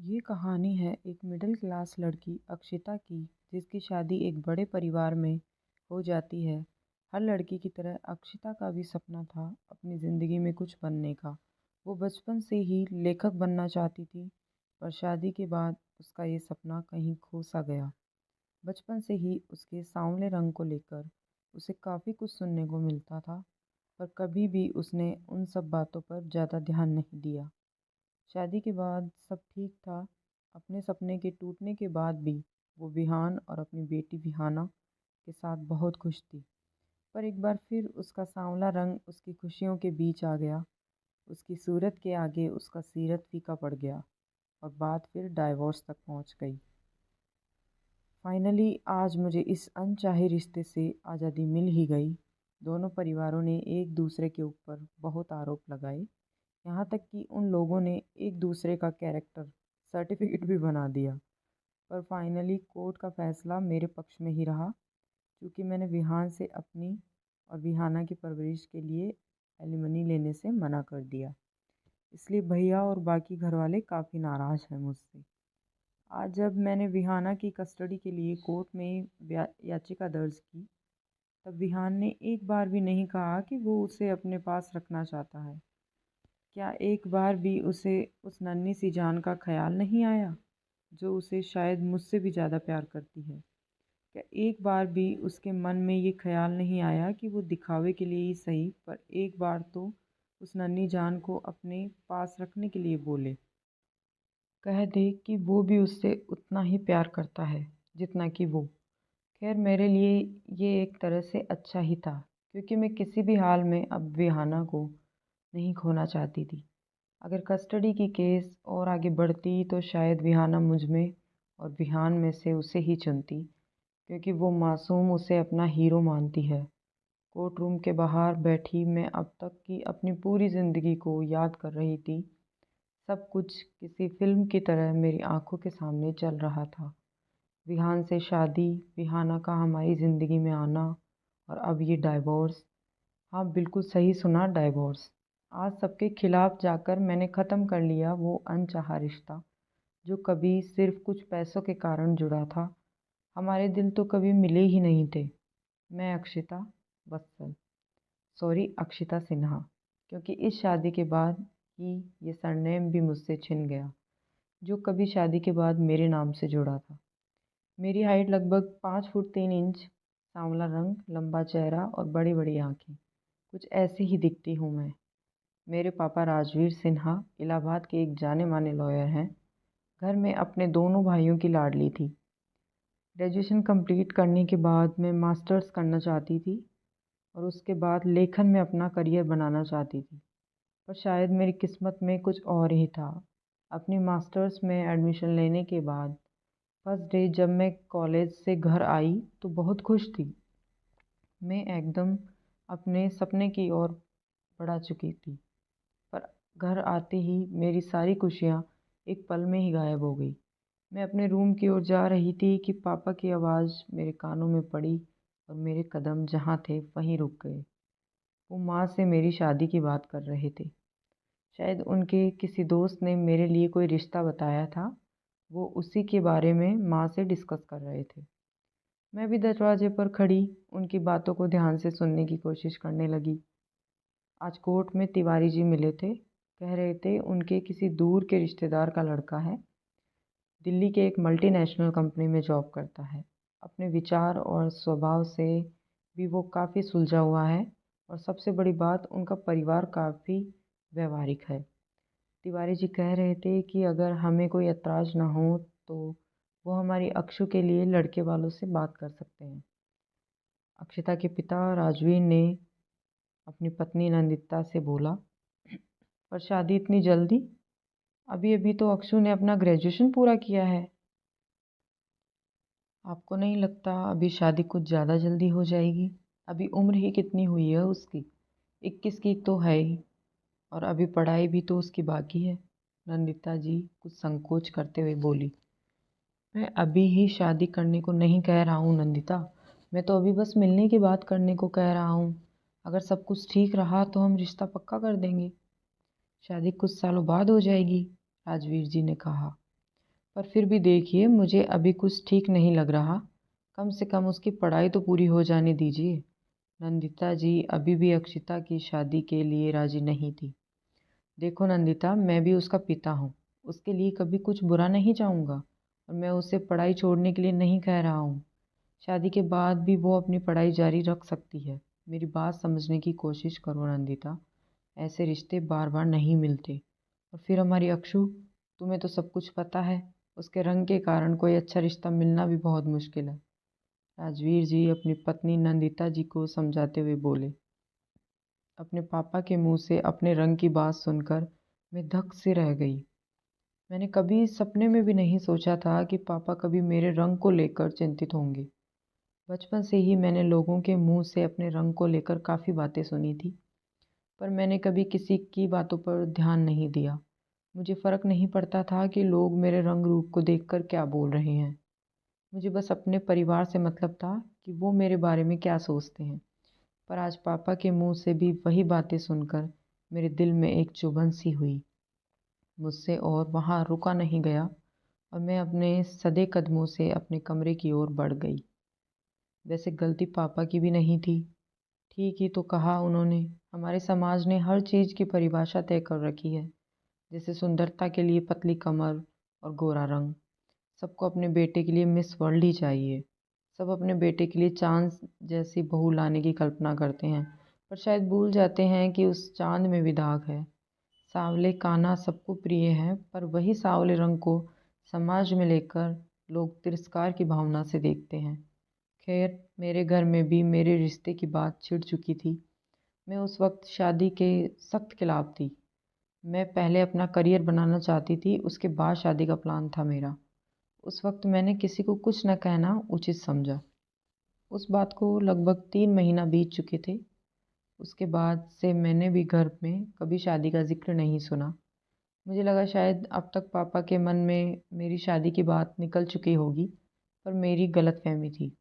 ये कहानी है एक मिडिल क्लास लड़की अक्षिता की, जिसकी शादी एक बड़े परिवार में हो जाती है। हर लड़की की तरह अक्षिता का भी सपना था अपनी ज़िंदगी में कुछ बनने का। वो बचपन से ही लेखक बनना चाहती थी, पर शादी के बाद उसका ये सपना कहीं खो सा गया। बचपन से ही उसके सांवले रंग को लेकर उसे काफ़ी कुछ सुनने को मिलता था, पर कभी भी उसने उन सब बातों पर ज़्यादा ध्यान नहीं दिया। शादी के बाद सब ठीक था। अपने सपने के टूटने के बाद भी वो विहान और अपनी बेटी विहाना के साथ बहुत खुश थी। पर एक बार फिर उसका सांवला रंग उसकी खुशियों के बीच आ गया। उसकी सूरत के आगे उसका सीरत फीका पड़ गया और बात फिर डाइवोर्स तक पहुंच गई। फाइनली आज मुझे इस अनचाहे रिश्ते से आज़ादी मिल ही गई। दोनों परिवारों ने एक दूसरे के ऊपर बहुत आरोप लगाए, यहाँ तक कि उन लोगों ने एक दूसरे का कैरेक्टर सर्टिफिकेट भी बना दिया। पर फाइनली कोर्ट का फैसला मेरे पक्ष में ही रहा, क्योंकि मैंने विहान से अपनी और विहाना की परवरिश के लिए एलिमनी लेने से मना कर दिया। इसलिए भैया और बाकी घर वाले काफ़ी नाराज़ हैं मुझसे। आज जब मैंने विहाना की कस्टडी के लिए कोर्ट में याचिका दर्ज की, तब विहान ने एक बार भी नहीं कहा कि वो उसे अपने पास रखना चाहता है। क्या एक बार भी उसे उस नन्ही सी जान का ख्याल नहीं आया, जो उसे शायद मुझसे भी ज़्यादा प्यार करती है? क्या एक बार भी उसके मन में ये ख्याल नहीं आया कि वो दिखावे के लिए ही सही, पर एक बार तो उस नन्ही जान को अपने पास रखने के लिए बोले, कह दे कि वो भी उससे उतना ही प्यार करता है जितना कि वो। खैर, मेरे लिए ये एक तरह से अच्छा ही था, क्योंकि मैं किसी भी हाल में अब विहाना को नहीं खोना चाहती थी। अगर कस्टडी की केस और आगे बढ़ती तो शायद विहाना मुझ में और विहान में से उसे ही चुनती, क्योंकि वो मासूम उसे अपना हीरो मानती है। कोर्ट रूम के बाहर बैठी मैं अब तक की अपनी पूरी ज़िंदगी को याद कर रही थी। सब कुछ किसी फिल्म की तरह मेरी आंखों के सामने चल रहा था। विहान से शादी, विहाना का हमारी ज़िंदगी में आना, और अब ये डाइवोर्स। हाँ, बिल्कुल सही सुना, डाइवोर्स। आज सबके खिलाफ जाकर मैंने ख़त्म कर लिया वो अनचाहा रिश्ता, जो कभी सिर्फ कुछ पैसों के कारण जुड़ा था। हमारे दिल तो कभी मिले ही नहीं थे। मैं अक्षिता बत्सल, सॉरी अक्षिता सिन्हा, क्योंकि इस शादी के बाद ही ये सरनेम भी मुझसे छिन गया, जो कभी शादी के बाद मेरे नाम से जुड़ा था। मेरी हाइट लगभग 5 फुट 3 इंच, सांवला रंग, लंबा चेहरा और बड़ी बड़ी आंखें। कुछ ऐसी ही दिखती हूँ मैं। मेरे पापा राजवीर सिन्हा इलाहाबाद के एक जाने माने लॉयर हैं। घर में अपने दोनों भाइयों की लाडली थी। ग्रेजुएशन कंप्लीट करने के बाद मैं मास्टर्स करना चाहती थी और उसके बाद लेखन में अपना करियर बनाना चाहती थी। पर शायद मेरी किस्मत में कुछ और ही था। अपनी मास्टर्स में एडमिशन लेने के बाद फर्स्ट डे जब मैं कॉलेज से घर आई तो बहुत खुश थी। मैं एकदम अपने सपने की ओर बढ़ा चुकी थी। पर घर आते ही मेरी सारी खुशियाँ एक पल में ही गायब हो गई। मैं अपने रूम की ओर जा रही थी कि पापा की आवाज़ मेरे कानों में पड़ी और मेरे कदम जहाँ थे वहीं रुक गए। वो माँ से मेरी शादी की बात कर रहे थे। शायद उनके किसी दोस्त ने मेरे लिए कोई रिश्ता बताया था। वो उसी के बारे में माँ से डिस्कस कर रहे थे। मैं भी दरवाजे पर खड़ी उनकी बातों को ध्यान से सुनने की कोशिश करने लगी। आज कोर्ट में तिवारी जी मिले थे। कह रहे थे उनके किसी दूर के रिश्तेदार का लड़का है, दिल्ली के एक मल्टीनेशनल कंपनी में जॉब करता है। अपने विचार और स्वभाव से भी वो काफ़ी सुलझा हुआ है, और सबसे बड़ी बात, उनका परिवार काफ़ी व्यवहारिक है। तिवारी जी कह रहे थे कि अगर हमें कोई ऐतराज़ ना हो तो वो हमारी अक्षु के लिए लड़के वालों से बात कर सकते हैं। अक्षिता के पिता राजवीर ने अपनी पत्नी नंदिता से बोला, पर शादी इतनी जल्दी? अभी अभी तो अक्षु ने अपना ग्रेजुएशन पूरा किया है। आपको नहीं लगता अभी शादी कुछ ज़्यादा जल्दी हो जाएगी? अभी उम्र ही कितनी हुई है उसकी, 21 की तो है ही, और अभी पढ़ाई भी तो उसकी बाकी है। नंदिता जी कुछ संकोच करते हुए बोली, मैं अभी ही शादी करने को नहीं कह रहा हूँ नंदिता। मैं तो अभी बस मिलने की बात करने को कह रहा हूँ। अगर सब कुछ ठीक रहा तो हम रिश्ता पक्का कर देंगे। शादी कुछ सालों बाद हो जाएगी, राजवीर जी ने कहा। पर फिर भी देखिए, मुझे अभी कुछ ठीक नहीं लग रहा। कम से कम उसकी पढ़ाई तो पूरी हो जाने दीजिए। नंदिता जी अभी भी अक्षिता की शादी के लिए राजी नहीं थी। देखो नंदिता, मैं भी उसका पिता हूँ। उसके लिए कभी कुछ बुरा नहीं चाहूँगा और मैं उसे पढ़ाई छोड़ने के लिए नहीं कह रहा हूँ। शादी के बाद भी वो अपनी पढ़ाई जारी रख सकती है। मेरी बात समझने की कोशिश करो नंदिता। ऐसे रिश्ते बार बार नहीं मिलते। और फिर हमारी अक्षु, तुम्हें तो सब कुछ पता है। उसके रंग के कारण कोई अच्छा रिश्ता मिलना भी बहुत मुश्किल है। राजवीर जी अपनी पत्नी नंदिता जी को समझाते हुए बोले। अपने पापा के मुंह से अपने रंग की बात सुनकर मैं धक से रह गई। मैंने कभी सपने में भी नहीं सोचा था कि पापा कभी मेरे रंग को लेकर चिंतित होंगे। बचपन से ही मैंने लोगों के मुंह से अपने रंग को लेकर काफ़ी बातें सुनी थी, पर मैंने कभी किसी की बातों पर ध्यान नहीं दिया। मुझे फ़र्क नहीं पड़ता था कि लोग मेरे रंग रूप को देखकर क्या बोल रहे हैं। मुझे बस अपने परिवार से मतलब था कि वो मेरे बारे में क्या सोचते हैं। पर आज पापा के मुंह से भी वही बातें सुनकर मेरे दिल में एक चुभन सी हुई। मुझसे और वहाँ रुका नहीं गया और मैं अपने सधे कदमों से अपने कमरे की ओर बढ़ गई। वैसे गलती पापा की भी नहीं थी। ठीक ही तो कहा उन्होंने। हमारे समाज ने हर चीज़ की परिभाषा तय कर रखी है, जैसे सुंदरता के लिए पतली कमर और गोरा रंग। सबको अपने बेटे के लिए मिस वर्ल्ड ही चाहिए। सब अपने बेटे के लिए चांद जैसी बहू लाने की कल्पना करते हैं, पर शायद भूल जाते हैं कि उस चांद में भी दाग है। सांवले कान्हा सबको प्रिय है, पर वही सांवले रंग को समाज में लेकर लोग तिरस्कार की भावना से देखते हैं। खैर, मेरे घर में भी मेरे रिश्ते की बात छिड़ चुकी थी। मैं उस वक्त शादी के सख्त खिलाफ थी। मैं पहले अपना करियर बनाना चाहती थी, उसके बाद शादी का प्लान था मेरा। उस वक्त मैंने किसी को कुछ न कहना उचित समझा। उस बात को लगभग 3 महीना बीत चुके थे। उसके बाद से मैंने भी घर में कभी शादी का जिक्र नहीं सुना। मुझे लगा शायद अब तक पापा के मन में मेरी शादी की बात निकल चुकी होगी, पर मेरी गलतफहमी थी।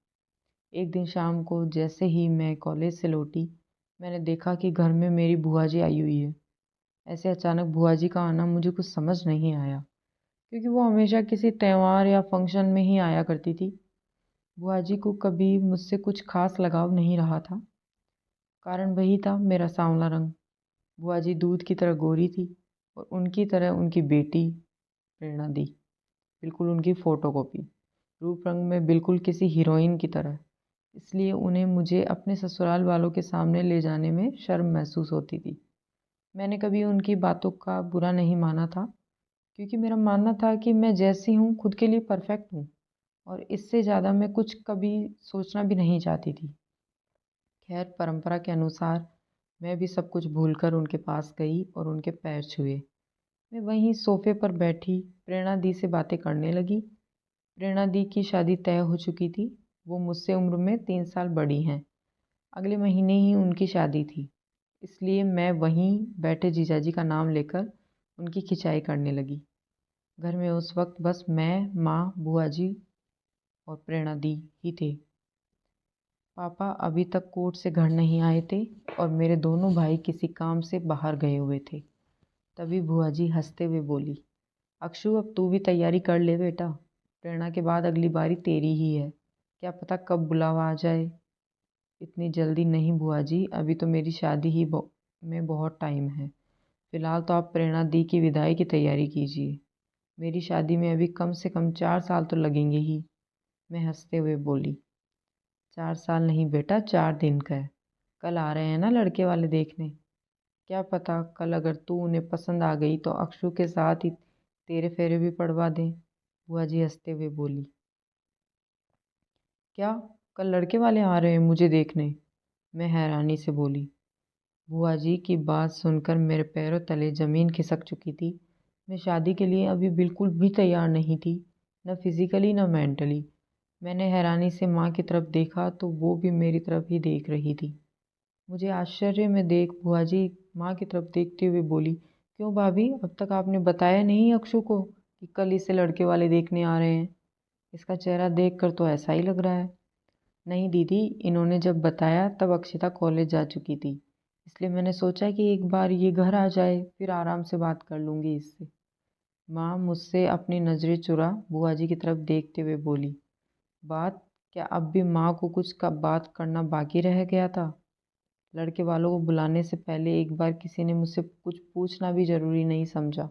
एक दिन शाम को जैसे ही मैं कॉलेज से लौटी, मैंने देखा कि घर में मेरी बुआ जी आई हुई है। ऐसे अचानक बुआ जी का आना मुझे कुछ समझ नहीं आया, क्योंकि वो हमेशा किसी त्यौहार या फंक्शन में ही आया करती थी। बुआ जी को कभी मुझसे कुछ खास लगाव नहीं रहा था। कारण वही था, मेरा सांवला रंग। बुआ जी दूध की तरह गोरी थी और उनकी तरह उनकी बेटी प्रेरणा दी, बिल्कुल उनकी फ़ोटोकॉपी। रूप रंग में बिल्कुल किसी हीरोइन की तरह। इसलिए उन्हें मुझे अपने ससुराल वालों के सामने ले जाने में शर्म महसूस होती थी। मैंने कभी उनकी बातों का बुरा नहीं माना था, क्योंकि मेरा मानना था कि मैं जैसी हूँ खुद के लिए परफेक्ट हूँ और इससे ज़्यादा मैं कुछ कभी सोचना भी नहीं चाहती थी। खैर, परंपरा के अनुसार मैं भी सब कुछ भूलकर उनके पास गई और उनके पैर छुए। मैं वहीं सोफे पर बैठी प्रेरणा दी से बातें करने लगी। प्रेरणा दी की शादी तय हो चुकी थी। वो मुझसे उम्र में 3 साल बड़ी हैं। अगले महीने ही उनकी शादी थी, इसलिए मैं वहीं बैठे जीजाजी का नाम लेकर उनकी खिंचाई करने लगी। घर में उस वक्त बस मैं, माँ, बुआ जी और प्रेरणा दी ही थे। पापा अभी तक कोर्ट से घर नहीं आए थे और मेरे दोनों भाई किसी काम से बाहर गए हुए थे। तभी बुआ जी हंसते हुए बोली, अक्षु अब तू भी तैयारी कर ले बेटा। प्रेरणा के बाद अगली बारी तेरी ही है। क्या पता कब बुलावा आ जाए। इतनी जल्दी नहीं बुआ जी, अभी तो मेरी शादी ही में बहुत टाइम है। फिलहाल तो आप प्रेरणा दी की विदाई की तैयारी कीजिए। मेरी शादी में अभी कम से कम 4 साल तो लगेंगे ही। मैं हंसते हुए बोली, 4 साल नहीं बेटा, 4 दिन का है। कल आ रहे हैं ना लड़के वाले देखने। क्या पता कल अगर तू उन्हें पसंद आ गई तो अक्षु के साथ ही तेरे फेरे भी पड़वा दें। बुआ जी हंसते हुए बोली, क्या कल लड़के वाले आ रहे हैं मुझे देखने? मैं हैरानी से बोली। बुआ जी की बात सुनकर मेरे पैरों तले ज़मीन खिसक चुकी थी। मैं शादी के लिए अभी बिल्कुल भी तैयार नहीं थी, न फिज़िकली न मेंटली। मैंने हैरानी से माँ की तरफ देखा तो वो भी मेरी तरफ ही देख रही थी। मुझे आश्चर्य में देख बुआ जी माँ की तरफ देखते हुए बोली, क्यों भाभी, अब तक आपने बताया नहीं अक्षु को कि कल इसे लड़के वाले देखने आ रहे हैं? इसका चेहरा देख कर तो ऐसा ही लग रहा है। नहीं दीदी, इन्होंने जब बताया तब अक्षिता कॉलेज जा चुकी थी, इसलिए मैंने सोचा कि एक बार ये घर आ जाए फिर आराम से बात कर लूँगी इससे। माँ मुझसे अपनी नज़रें चुरा बुआ जी की तरफ देखते हुए बोली, बात क्या अब भी माँ को कुछ का बात करना बाकी रह गया था? लड़के वालों को बुलाने से पहले एक बार किसी ने मुझसे कुछ पूछना भी ज़रूरी नहीं समझा।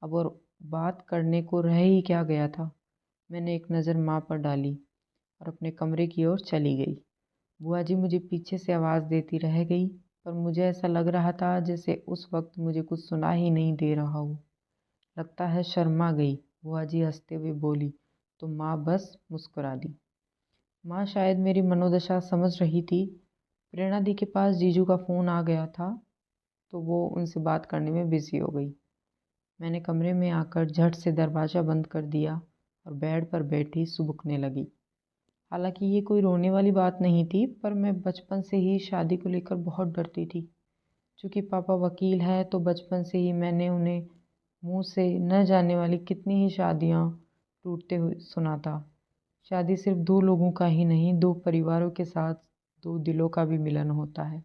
अब और बात करने को रह ही क्या गया था। मैंने एक नज़र माँ पर डाली और अपने कमरे की ओर चली गई। बुआ जी मुझे पीछे से आवाज़ देती रह गई, पर मुझे ऐसा लग रहा था जैसे उस वक्त मुझे कुछ सुना ही नहीं दे रहा हो। लगता है शर्मा गई। बुआ जी हंसते हुए बोली, तो माँ बस मुस्कुरा दी। माँ शायद मेरी मनोदशा समझ रही थी। प्रेरणा दी के पास जीजू का फ़ोन आ गया था, तो वो उनसे बात करने में बिज़ी हो गई। मैंने कमरे में आकर झट से दरवाज़ा बंद कर दिया और बेड पर बैठी सुबकने लगी। हालांकि ये कोई रोने वाली बात नहीं थी, पर मैं बचपन से ही शादी को लेकर बहुत डरती थी। चूँकि पापा वकील है, तो बचपन से ही मैंने उन्हें मुंह से न जाने वाली कितनी ही शादियाँ टूटते हुए सुना था। शादी सिर्फ दो लोगों का ही नहीं, दो परिवारों के साथ दो दिलों का भी मिलन होता है।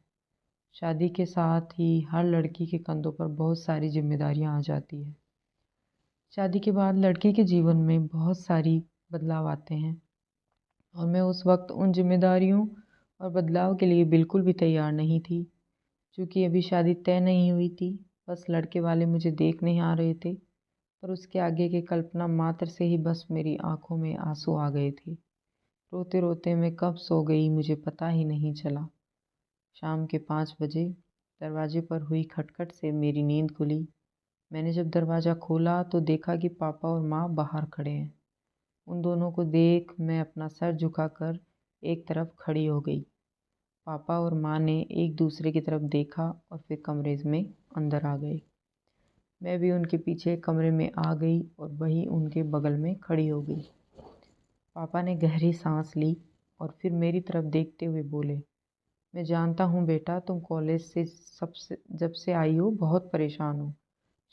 शादी के साथ ही हर लड़की के कंधों पर बहुत सारी जिम्मेदारियां आ जाती है। शादी के बाद लड़के के जीवन में बहुत सारी बदलाव आते हैं, और मैं उस वक्त उन जिम्मेदारियों और बदलाव के लिए बिल्कुल भी तैयार नहीं थी। क्योंकि अभी शादी तय नहीं हुई थी, बस लड़के वाले मुझे देख नहीं आ रहे थे, पर उसके आगे की कल्पना मात्र से ही बस मेरी आंखों में आंसू आ गए थे। रोते रोते मैं कब सो गई मुझे पता ही नहीं चला। शाम के 5 बजे दरवाजे पर हुई खटखट से मेरी नींद खुली। मैंने जब दरवाज़ा खोला तो देखा कि पापा और माँ बाहर खड़े हैं। उन दोनों को देख मैं अपना सर झुकाकर एक तरफ खड़ी हो गई। पापा और माँ ने एक दूसरे की तरफ देखा और फिर कमरे में अंदर आ गए। मैं भी उनके पीछे कमरे में आ गई और वही उनके बगल में खड़ी हो गई। पापा ने गहरी सांस ली और फिर मेरी तरफ देखते हुए बोले, मैं जानता हूँ बेटा, तुम कॉलेज से जब से आई हो बहुत परेशान हो,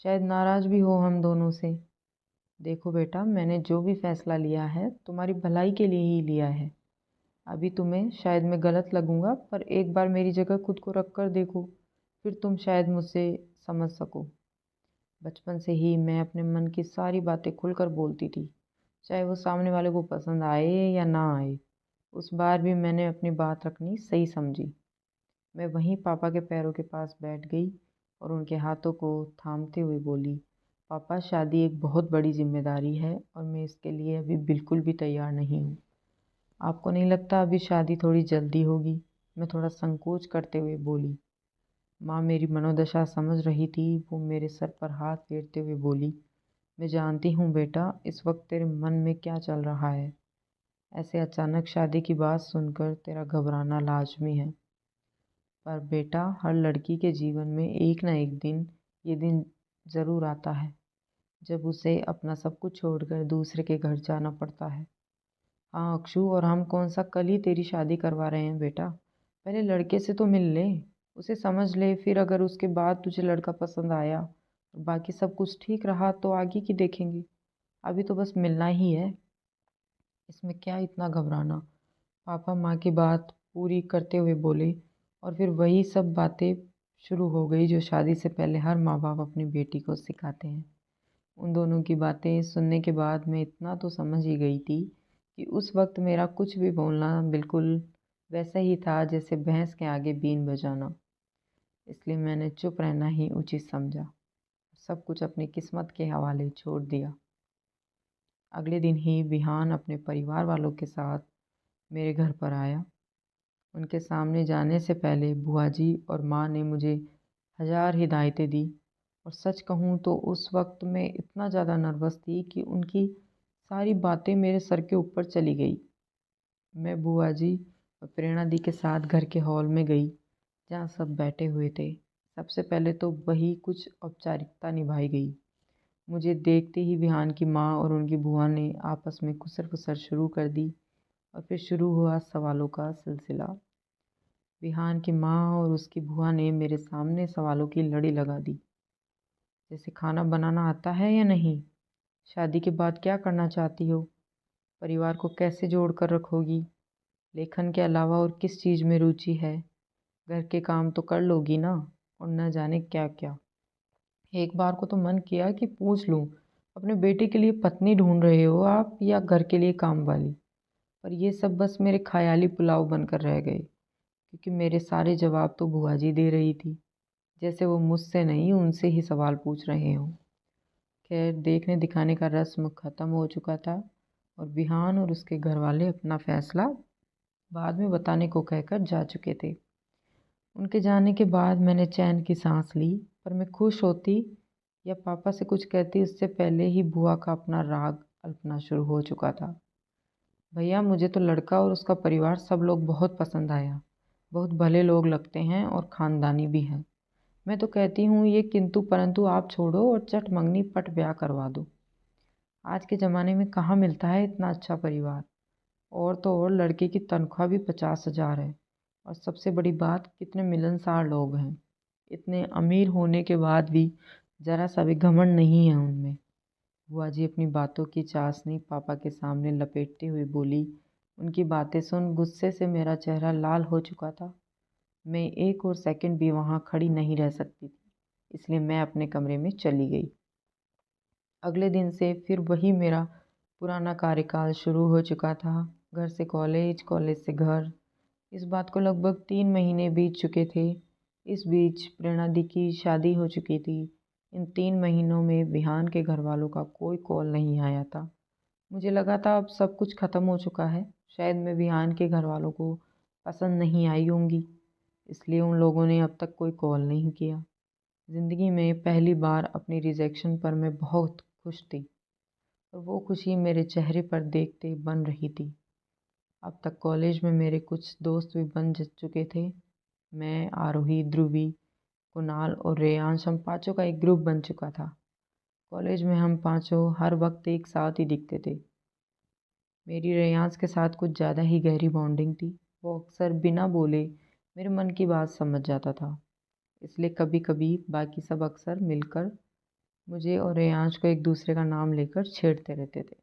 शायद नाराज़ भी हो हम दोनों से। देखो बेटा, मैंने जो भी फैसला लिया है तुम्हारी भलाई के लिए ही लिया है। अभी तुम्हें शायद मैं गलत लगूंगा, पर एक बार मेरी जगह खुद को रख कर देखो, फिर तुम शायद मुझसे समझ सको। बचपन से ही मैं अपने मन की सारी बातें खुलकर बोलती थी, चाहे वो सामने वाले को पसंद आए या ना आए। उस बार भी मैंने अपनी बात रखनी सही समझी। मैं वहीं पापा के पैरों के पास बैठ गई और उनके हाथों को थामते हुए बोली, पापा, शादी एक बहुत बड़ी जिम्मेदारी है और मैं इसके लिए अभी बिल्कुल भी तैयार नहीं हूँ। आपको नहीं लगता अभी शादी थोड़ी जल्दी होगी? मैं थोड़ा संकोच करते हुए बोली। माँ मेरी मनोदशा समझ रही थी। वो मेरे सर पर हाथ फेरते हुए बोली, मैं जानती हूँ बेटा, इस वक्त तेरे मन में क्या चल रहा है। ऐसे अचानक शादी की बात सुनकर तेरा घबराना लाजमी है, पर बेटा, हर लड़की के जीवन में एक ना एक दिन ये दिन ज़रूर आता है जब उसे अपना सब कुछ छोड़कर दूसरे के घर जाना पड़ता है। हाँ अक्षु, और हम कौन सा कल ही तेरी शादी करवा रहे हैं बेटा। पहले लड़के से तो मिल ले, उसे समझ ले, फिर अगर उसके बाद तुझे लड़का पसंद आया और बाकी सब कुछ ठीक रहा तो आगे की देखेंगे। अभी तो बस मिलना ही है, इसमें क्या इतना घबराना। पापा माँ की बात पूरी करते हुए बोले और फिर वही सब बातें शुरू हो गई जो शादी से पहले हर माँ बाप अपनी बेटी को सिखाते हैं। उन दोनों की बातें सुनने के बाद मैं इतना तो समझ ही गई थी कि उस वक्त मेरा कुछ भी बोलना बिल्कुल वैसा ही था जैसे भैंस के आगे बीन बजाना। इसलिए मैंने चुप रहना ही उचित समझा, सब कुछ अपनी किस्मत के हवाले छोड़ दिया। अगले दिन ही विहान अपने परिवार वालों के साथ मेरे घर पर आया। उनके सामने जाने से पहले बुआ जी और माँ ने मुझे हजार हिदायतें दी, और सच कहूँ तो उस वक्त मैं इतना ज़्यादा नर्वस थी कि उनकी सारी बातें मेरे सर के ऊपर चली गई। मैं बुआ जी और प्रेरणा दी के साथ घर के हॉल में गई जहाँ सब बैठे हुए थे। सबसे पहले तो वही कुछ औपचारिकता निभाई गई। मुझे देखते ही विहान की माँ और उनकी बुआ ने आपस में खुसर फुसर शुरू कर दी और फिर शुरू हुआ सवालों का सिलसिला। विहान की माँ और उसकी बुआ ने मेरे सामने सवालों की लड़ी लगा दी, जैसे खाना बनाना आता है या नहीं, शादी के बाद क्या करना चाहती हो, परिवार को कैसे जोड़ कर रखोगी, लेखन के अलावा और किस चीज़ में रुचि है, घर के काम तो कर लोगी ना, और न जाने क्या क्या। एक बार को तो मन किया कि पूछ लूँ, अपने बेटे के लिए पत्नी ढूंढ रहे हो आप या घर के लिए काम वाली? पर ये सब बस मेरे ख़याली पुलाव बनकर रह गए, क्योंकि मेरे सारे जवाब तो बुआ जी दे रही थी, जैसे वो मुझसे नहीं उनसे ही सवाल पूछ रहे हों। खैर, देखने दिखाने का रस्म ख़त्म हो चुका था और विहान और उसके घर वाले अपना फ़ैसला बाद में बताने को कहकर जा चुके थे। उनके जाने के बाद मैंने चैन की सांस ली, पर मैं खुश होती या पापा से कुछ कहती उससे पहले ही बुआ का अपना राग अल्पना शुरू हो चुका था। भैया, मुझे तो लड़का और उसका परिवार सब लोग बहुत पसंद आया। बहुत भले लोग लगते हैं और ख़ानदानी भी हैं। मैं तो कहती हूँ ये किंतु परंतु आप छोड़ो और चट मंगनी पट ब्याह करवा दो। आज के ज़माने में कहाँ मिलता है इतना अच्छा परिवार। और तो और लड़के की तनख्वाह भी 50,000 है। और सबसे बड़ी बात, कितने मिलनसार लोग हैं। इतने अमीर होने के बाद भी ज़रा सा भी घमंड नहीं है उनमें। बुआ जी अपनी बातों की चाशनी पापा के सामने लपेटते हुए बोली। उनकी बातें सुन गुस्से से मेरा चेहरा लाल हो चुका था। मैं एक और सेकंड भी वहाँ खड़ी नहीं रह सकती थी, इसलिए मैं अपने कमरे में चली गई। अगले दिन से फिर वही मेरा पुराना कार्यकाल शुरू हो चुका था। घर से कॉलेज, कॉलेज से घर। इस बात को लगभग 3 महीने बीत चुके थे। इस बीच प्रेरणा दी की शादी हो चुकी थी। इन 3 महीनों में विहान के घर वालों का कोई कॉल नहीं आया था। मुझे लगा था अब सब कुछ ख़त्म हो चुका है। शायद मैं विहान के घर वालों को पसंद नहीं आई होंगी, इसलिए उन लोगों ने अब तक कोई कॉल नहीं किया। ज़िंदगी में पहली बार अपनी रिजेक्शन पर मैं बहुत खुश थी, और वो खुशी मेरे चेहरे पर देखते बन रही थी। अब तक कॉलेज में मेरे कुछ दोस्त भी बन चुके थे। मैं, आरोही, ध्रुवी, कुणाल और रेयांश, हम पाँचों का एक ग्रुप बन चुका था। कॉलेज में हम पाँचों हर वक्त एक साथ ही दिखते थे। मेरी रेयांश के साथ कुछ ज़्यादा ही गहरी बॉन्डिंग थी। वो अक्सर बिना बोले मेरे मन की बात समझ जाता था, इसलिए कभी कभी बाकी सब अक्सर मिलकर मुझे और रेयांश को एक दूसरे का नाम लेकर छेड़ते रहते थे,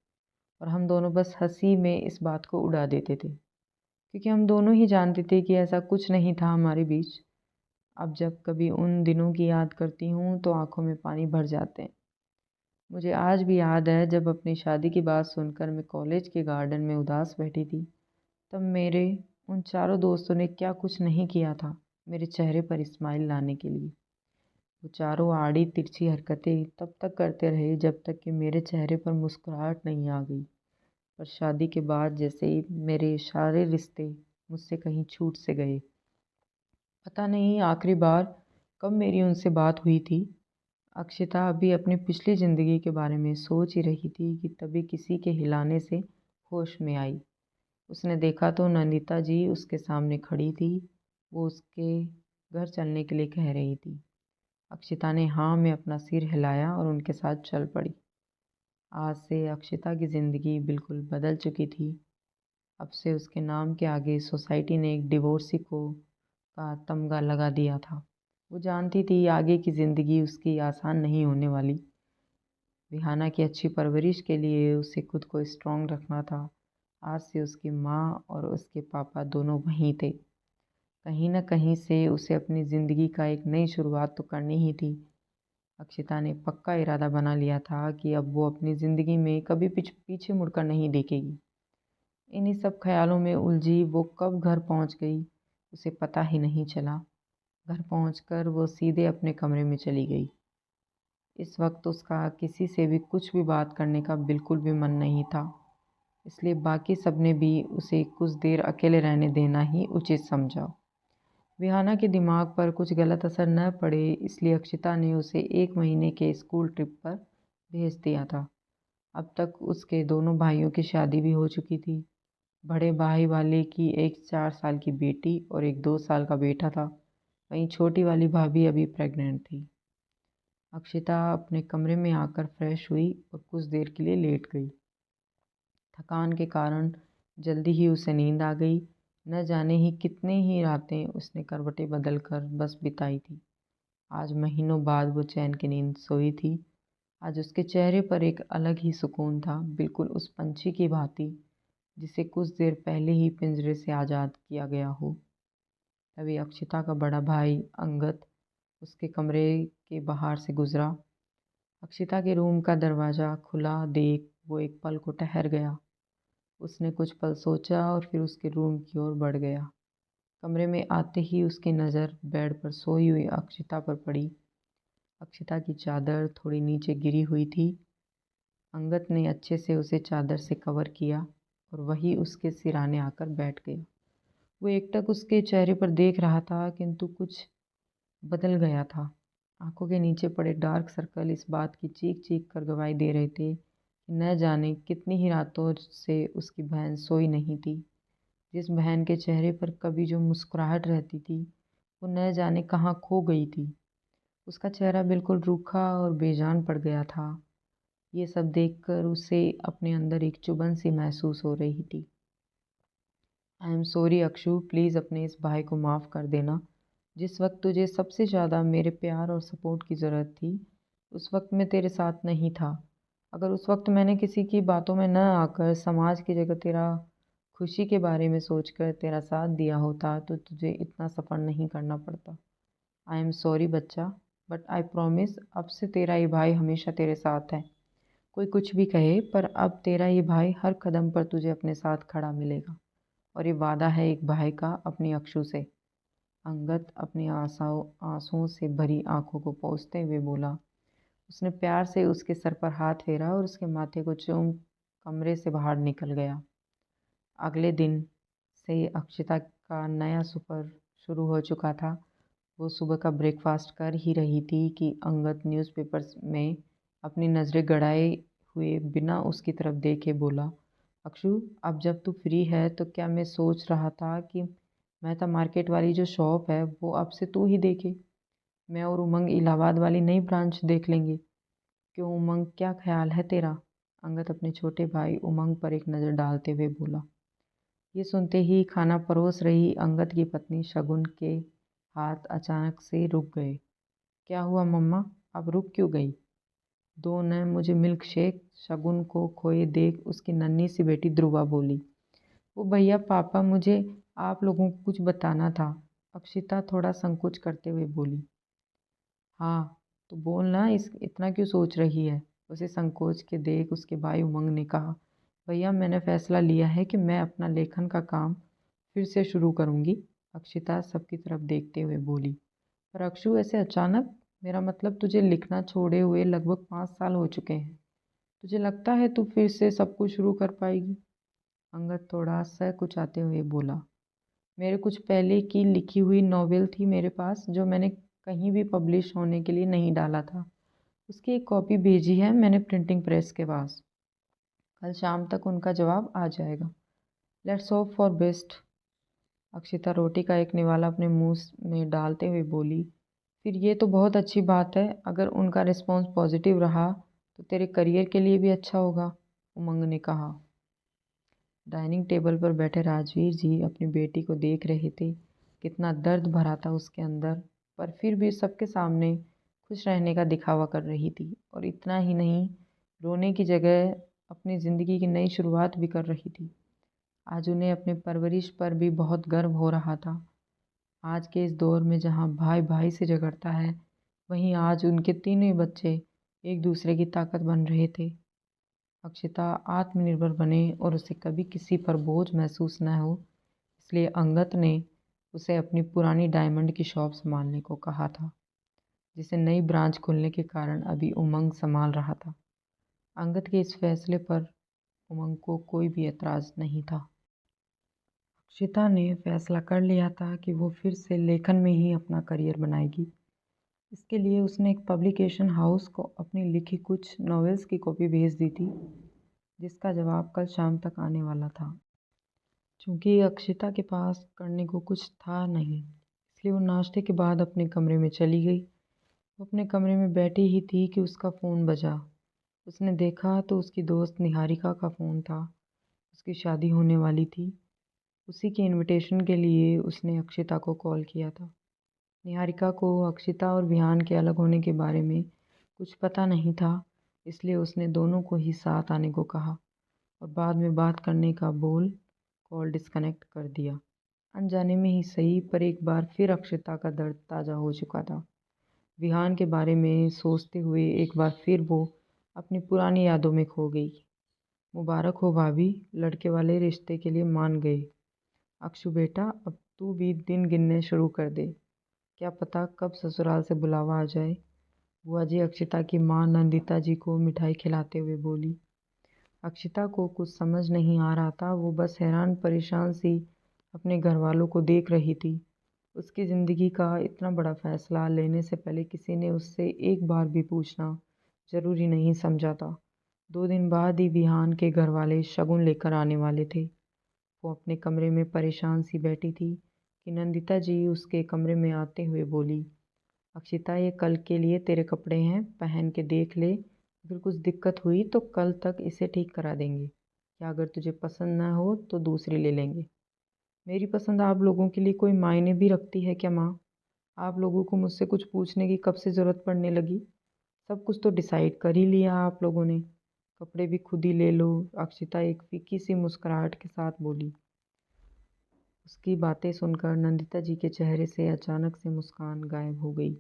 और हम दोनों बस हंसी में इस बात को उड़ा देते थे, क्योंकि हम दोनों ही जानते थे कि ऐसा कुछ नहीं था हमारे बीच। अब जब कभी उन दिनों की याद करती हूँ तो आंखों में पानी भर जाते हैं। मुझे आज भी याद है जब अपनी शादी की बात सुनकर मैं कॉलेज के गार्डन में उदास बैठी थी, तब मेरे उन चारों दोस्तों ने क्या कुछ नहीं किया था मेरे चेहरे पर स्माइल लाने के लिए। वो चारों आड़ी तिरछी हरकतें तब तक करते रहे जब तक कि मेरे चेहरे पर मुस्कुराहट नहीं आ गई। पर शादी के बाद जैसे ही मेरे सारे रिश्ते मुझसे कहीं छूट से गए। पता नहीं आखिरी बार कब मेरी उनसे बात हुई थी। अक्षिता अभी अपनी पिछली ज़िंदगी के बारे में सोच ही रही थी कि तभी किसी के हिलाने से होश में आई। उसने देखा तो नंदिता जी उसके सामने खड़ी थी। वो उसके घर चलने के लिए कह रही थी। अक्षिता ने हाँ में अपना सिर हिलाया और उनके साथ चल पड़ी। आज से अक्षिता की ज़िंदगी बिल्कुल बदल चुकी थी। अब से उसके नाम के आगे सोसाइटी ने एक डिवोर्सी को का तमगा लगा दिया था। वो जानती थी आगे की ज़िंदगी उसकी आसान नहीं होने वाली। विहाना की अच्छी परवरिश के लिए उसे खुद को स्ट्रांग रखना था। आज से उसकी माँ और उसके पापा दोनों वहीं थे। कहीं न कहीं से उसे अपनी ज़िंदगी का एक नई शुरुआत तो करनी ही थी। अक्षिता ने पक्का इरादा बना लिया था कि अब वो अपनी ज़िंदगी में कभी पीछे मुड़कर नहीं देखेगी। इन्हीं सब ख्यालों में उलझी वो कब घर पहुंच गई उसे पता ही नहीं चला। घर पहुंचकर वो सीधे अपने कमरे में चली गई। इस वक्त उसका किसी से भी कुछ भी बात करने का बिल्कुल भी मन नहीं था, इसलिए बाकी सबने भी उसे कुछ देर अकेले रहने देना ही उचित समझा। विहाना के दिमाग पर कुछ गलत असर न पड़े, इसलिए अक्षिता ने उसे 1 महीने के स्कूल ट्रिप पर भेज दिया था। अब तक उसके दोनों भाइयों की शादी भी हो चुकी थी। बड़े भाई वाले की एक 4 साल की बेटी और एक 2 साल का बेटा था। वहीं छोटी वाली भाभी अभी प्रेग्नेंट थी। अक्षिता अपने कमरे में आकर फ्रेश हुई और कुछ देर के लिए लेट गई। थकान के कारण जल्दी ही उसे नींद आ गई। न जाने ही कितने ही रातें उसने करवटें बदल कर बस बिताई थी। आज महीनों बाद वो चैन की नींद सोई थी। आज उसके चेहरे पर एक अलग ही सुकून था, बिल्कुल उस पंछी की भांति जिसे कुछ देर पहले ही पिंजरे से आज़ाद किया गया हो। तभी अक्षिता का बड़ा भाई अंगद उसके कमरे के बाहर से गुजरा। अक्षिता के रूम का दरवाज़ा खुला देख वो एक पल को ठहर गया। उसने कुछ पल सोचा और फिर उसके रूम की ओर बढ़ गया। कमरे में आते ही उसकी नज़र बेड पर सोई हुई अक्षिता पर पड़ी। अक्षिता की चादर थोड़ी नीचे गिरी हुई थी। अंगद ने अच्छे से उसे चादर से कवर किया और वही उसके सिराने आकर बैठ गया। वो एकटक उसके चेहरे पर देख रहा था, किंतु कुछ बदल गया था। आंखों के नीचे पड़े डार्क सर्कल इस बात की चीख चीख कर गवाही दे रहे थे कि न जाने कितनी ही रातों से उसकी बहन सोई नहीं थी। जिस बहन के चेहरे पर कभी जो मुस्कुराहट रहती थी, वो न जाने कहाँ खो गई थी। उसका चेहरा बिल्कुल रूखा और बेजान पड़ गया था। ये सब देखकर उसे अपने अंदर एक चुभन सी महसूस हो रही थी। I am sorry Akshu, please अपने इस भाई को माफ़ कर देना। जिस वक्त तुझे सबसे ज़्यादा मेरे प्यार और सपोर्ट की ज़रूरत थी, उस वक्त मैं तेरे साथ नहीं था। अगर उस वक्त मैंने किसी की बातों में न आकर समाज की जगह तेरा खुशी के बारे में सोचकर तेरा साथ दिया होता, तो तुझे इतना सफ़र नहीं करना पड़ता। आई एम सॉरी बच्चा, बट आई प्रॉमिस अब से तेरा ये भाई हमेशा तेरे साथ है। कोई कुछ भी कहे, पर अब तेरा ये भाई हर कदम पर तुझे अपने साथ खड़ा मिलेगा। और ये वादा है एक भाई का अपनी अक्षु से। अंगद अपनी आंसुओं से भरी आंखों को पोंछते हुए बोला। उसने प्यार से उसके सर पर हाथ फेरा और उसके माथे को चूम कमरे से बाहर निकल गया। अगले दिन से अक्षिता का नया सफ़र शुरू हो चुका था। वो सुबह का ब्रेकफास्ट कर ही रही थी कि अंगद न्यूज़पेपर में अपनी नज़रें गड़ाए हुए बिना उसकी तरफ देखे बोला, अक्षु, अब जब तू फ्री है तो क्या मैं सोच रहा था कि मेहता मार्केट वाली जो शॉप है वो अब से तू ही देखे। मैं और उमंग इलाहाबाद वाली नई ब्रांच देख लेंगे। क्यों उमंग, क्या ख्याल है तेरा? अंगद अपने छोटे भाई उमंग पर एक नज़र डालते हुए बोला। ये सुनते ही खाना परोस रही अंगद की पत्नी शगुन के हाथ अचानक से रुक गए। क्या हुआ मम्मा, अब रुक क्यों गई? दो न मुझे मिल्क शेक। शगुन को खोए देख उसकी नन्ही सी बेटी ध्रुवा बोली। वो भैया पापा, मुझे आप लोगों को कुछ बताना था। अक्षिता थोड़ा संकोच करते हुए बोली। हाँ तो बोल ना, इस इतना क्यों सोच रही है? उसे संकोच के देख उसके भाई उमंग ने कहा, भैया मैंने फैसला लिया है कि मैं अपना लेखन का काम फिर से शुरू करूँगी। अक्षिता सबकी तरफ देखते हुए बोली। पर अक्षु, ऐसे अचानक? मेरा मतलब तुझे लिखना छोड़े हुए लगभग 5 साल हो चुके हैं। तुझे लगता है तू फिर से सब कुछ शुरू कर पाएगी? अंगद थोड़ा सकुचाते हुए बोला। मेरे कुछ पहले की लिखी हुई नॉवेल थी मेरे पास, जो मैंने कहीं भी पब्लिश होने के लिए नहीं डाला था। उसकी एक कॉपी भेजी है मैंने प्रिंटिंग प्रेस के पास। कल शाम तक उनका जवाब आ जाएगा। Let's hope for best. Akshita रोटी का एक निवाला अपने मुंह में डालते हुए बोली। फिर ये तो बहुत अच्छी बात है। अगर उनका रिस्पॉन्स पॉजिटिव रहा तो तेरे करियर के लिए भी अच्छा होगा, उमंग ने कहा। डाइनिंग टेबल पर बैठे राजवीर जी अपनी बेटी को देख रहे थे। कितना दर्द भरा था उसके अंदर, पर फिर भी सबके सामने खुश रहने का दिखावा कर रही थी। और इतना ही नहीं, रोने की जगह अपनी ज़िंदगी की नई शुरुआत भी कर रही थी। आज उन्हें अपने परवरिश पर भी बहुत गर्व हो रहा था। आज के इस दौर में जहाँ भाई भाई से झगड़ता है, वहीं आज उनके तीनों ही बच्चे एक दूसरे की ताकत बन रहे थे। अक्षिता आत्मनिर्भर बने और उसे कभी किसी पर बोझ महसूस न हो, इसलिए अंगद ने उसे अपनी पुरानी डायमंड की शॉप संभालने को कहा था, जिसे नई ब्रांच खुलने के कारण अभी उमंग संभाल रहा था। अंगद के इस फैसले पर उमंग को कोई भी एतराज़ नहीं था। अक्षिता ने फैसला कर लिया था कि वो फिर से लेखन में ही अपना करियर बनाएगी। इसके लिए उसने एक पब्लिकेशन हाउस को अपनी लिखी कुछ नॉवेल्स की कॉपी भेज दी थी, जिसका जवाब कल शाम तक आने वाला था। चूँकि अक्षिता के पास करने को कुछ था नहीं, इसलिए वो नाश्ते के बाद अपने कमरे में चली गई। वो अपने कमरे में बैठी ही थी कि उसका फ़ोन बजा। उसने देखा तो उसकी दोस्त निहारिका का फ़ोन था। उसकी शादी होने वाली थी। उसी के इनविटेशन के लिए उसने अक्षिता को कॉल किया था। निहारिका को अक्षिता और विहान के अलग होने के बारे में कुछ पता नहीं था, इसलिए उसने दोनों को ही साथ आने को कहा और बाद में बात करने का बोल कॉल डिस्कनेक्ट कर दिया। अनजाने में ही सही, पर एक बार फिर अक्षिता का दर्द ताज़ा हो चुका था। विहान के बारे में सोचते हुए एक बार फिर वो अपनी पुरानी यादों में खो गई। मुबारक हो भाभी, लड़के वाले रिश्ते के लिए मान गए। अक्षु बेटा, अब तू भी दिन गिनने शुरू कर दे। क्या पता कब ससुराल से बुलावा आ जाए। बुआ जी अक्षिता की माँ नंदिता जी को मिठाई खिलाते हुए बोली। अक्षिता को कुछ समझ नहीं आ रहा था। वो बस हैरान परेशान सी अपने घर वालों को देख रही थी। उसकी ज़िंदगी का इतना बड़ा फैसला लेने से पहले किसी ने उससे एक बार भी पूछना ज़रूरी नहीं समझा था। 2 दिन बाद ही विहान के घर वाले शगुन लेकर आने वाले थे। वो अपने कमरे में परेशान सी बैठी थी कि नंदिता जी उसके कमरे में आते हुए बोली, अक्षिता ये कल के लिए तेरे कपड़े हैं, पहन के देख ले। अगर कुछ दिक्कत हुई तो कल तक इसे ठीक करा देंगे, या अगर तुझे पसंद ना हो तो दूसरी ले लेंगे। मेरी पसंद आप लोगों के लिए कोई मायने भी रखती है क्या माँ? आप लोगों को मुझसे कुछ पूछने की कब से ज़रूरत पड़ने लगी? सब कुछ तो डिसाइड कर ही लिया आप लोगों ने। कपड़े भी खुद ही ले लो। अक्षिता एक फीकी सी मुस्कुराहट के साथ बोली। उसकी बातें सुनकर नंदिता जी के चेहरे से अचानक से मुस्कान गायब हो गई।